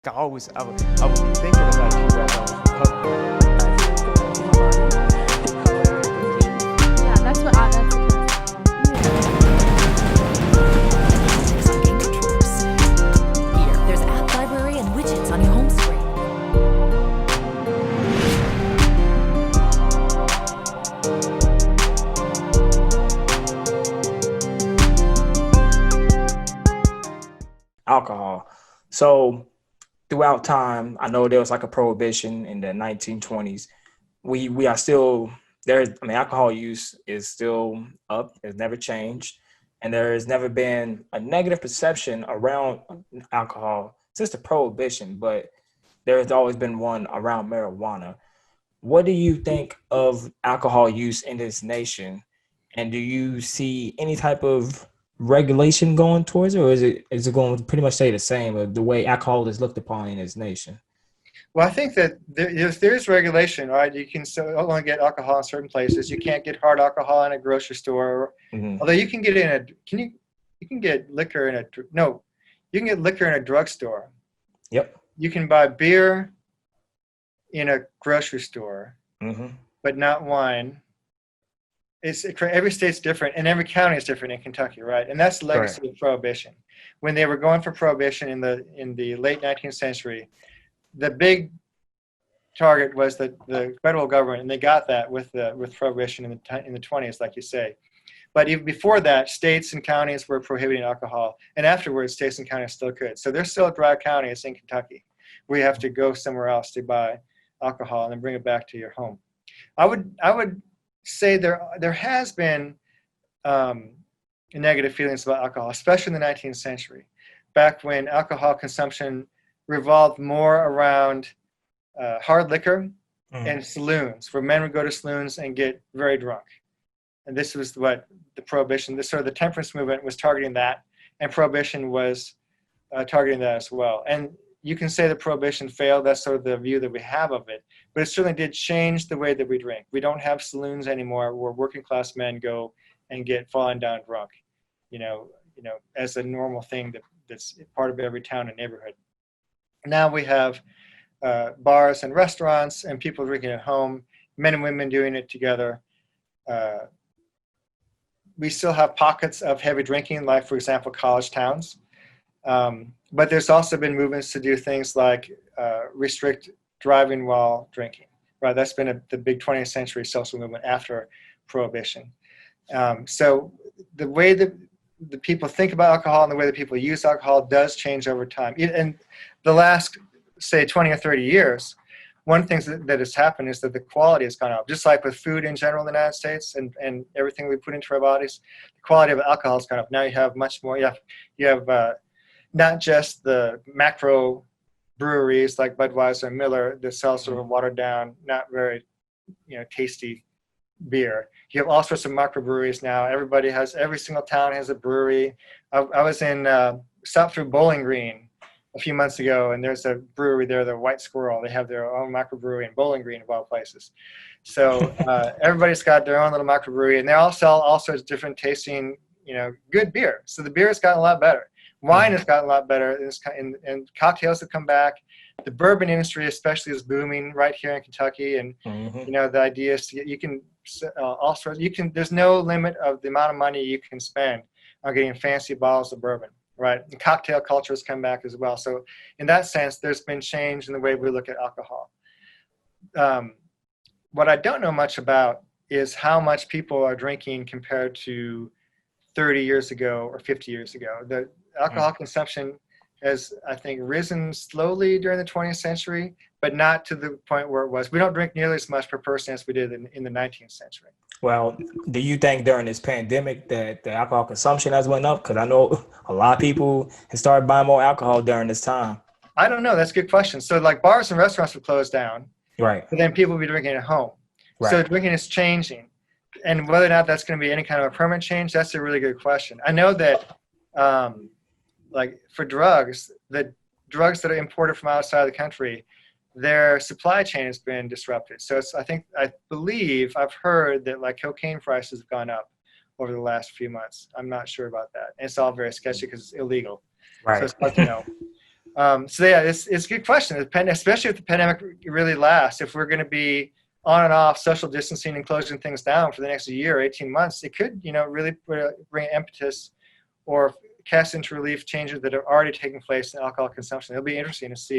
I would be thinking about you as I was recovering. Yeah, that's what I, that's on game controllers. Here, there's app library and widgets on your home screen. Alcohol. So throughout time, I know there was like a prohibition in the 1920s. We are still there. I mean, alcohol use is still up. It's never changed, and there has never been a negative perception around alcohol since the prohibition. But there has always been one around marijuana. What do you think of alcohol use in this nation? And do you see any type of regulation going towards it, or is it going to pretty much stay the same of the way alcohol is looked upon in this nation? Well, I think that there's regulation, right? You can still only get alcohol in certain places. You can't get hard alcohol in a grocery store. Mm-hmm. Although you can get you can get liquor in you can get liquor in a drugstore. Yep. You can buy beer in a grocery store, Mm-hmm. but not wine. Every state's different, and every county is different in Kentucky, right? And that's the legacy of Prohibition. When they were going for Prohibition in the late 19th century, the big target was the federal government, and they got that with Prohibition in the 20s, like you say. But even before that, states and counties were prohibiting alcohol, and afterwards, states and counties still could. So there's still dry counties in Kentucky where you have to go somewhere else to buy alcohol and then bring it back to your home. I would say there has been negative feelings about alcohol, especially in the 19th century, back when alcohol consumption revolved more around hard liquor and saloons, where men would go to saloons and get very drunk. And this was what the Prohibition, the temperance movement was targeting that, and Prohibition was targeting that as well. And you can say that Prohibition failed. That's sort of the view that we have of it. But it certainly did change the way that we drink. We don't have saloons anymore where working class men go and get fallen down drunk, as a normal thing that's part of every town and neighborhood. Now we have bars and restaurants and people drinking at home, men and women doing it together. We still have pockets of heavy drinking, like, for example, college towns. But there's also been movements to do things like restrict driving while drinking. Right, that's been the big 20th century social movement after Prohibition. So the way that the people think about alcohol and the way that people use alcohol does change over time. In the last, say, 20 or 30 years, one thing that has happened is that the quality has gone up. Just like with food in general in the United States and everything we put into our bodies, the quality of alcohol has gone up. Now you have much more. You have not just the macro breweries like Budweiser and Miller that sell sort of watered down, not very, tasty beer. You have all sorts of microbreweries now. Every single town has a brewery. I was stopped through Bowling Green a few months ago, and there's a brewery there, the White Squirrel. They have their own microbrewery in Bowling Green, of all places. So everybody's got their own little microbrewery, and they all sell all sorts of different tasting, good beer. So the beer has gotten a lot better. Wine has gotten a lot better, and cocktails have come back. The bourbon industry, especially, is booming right here in Kentucky. And the idea is there's no limit of the amount of money you can spend on getting fancy bottles of bourbon, right? And cocktail culture has come back as well. So in that sense, there's been change in the way we look at alcohol. What I don't know much about is how much people are drinking compared to 30 years ago or 50 years ago. The alcohol consumption has, I think, risen slowly during the 20th century, but not to the point where it was. We don't drink nearly as much per person as we did in the 19th century. Well, do you think during this pandemic that the alcohol consumption has went up? Because I know a lot of people have started buying more alcohol during this time. I don't know. That's a good question. So like bars and restaurants have closed down. Right. But then people will be drinking at home. Right. So drinking is changing. And whether or not that's going to be any kind of a permanent change, that's a really good question. I know that like for drugs, the drugs that are imported from outside the country, their supply chain has been disrupted. So I believe I've heard that like cocaine prices have gone up over the last few months. I'm not sure about that. And it's all very sketchy because it's illegal. Right. So it's hard to know. So yeah, it's a good question. Especially if the pandemic really lasts, if we're going to be on and off social distancing and closing things down for the next year, 18 months, it could, really bring impetus or cast into relief changes that are already taking place in alcohol consumption. It'll be interesting to see.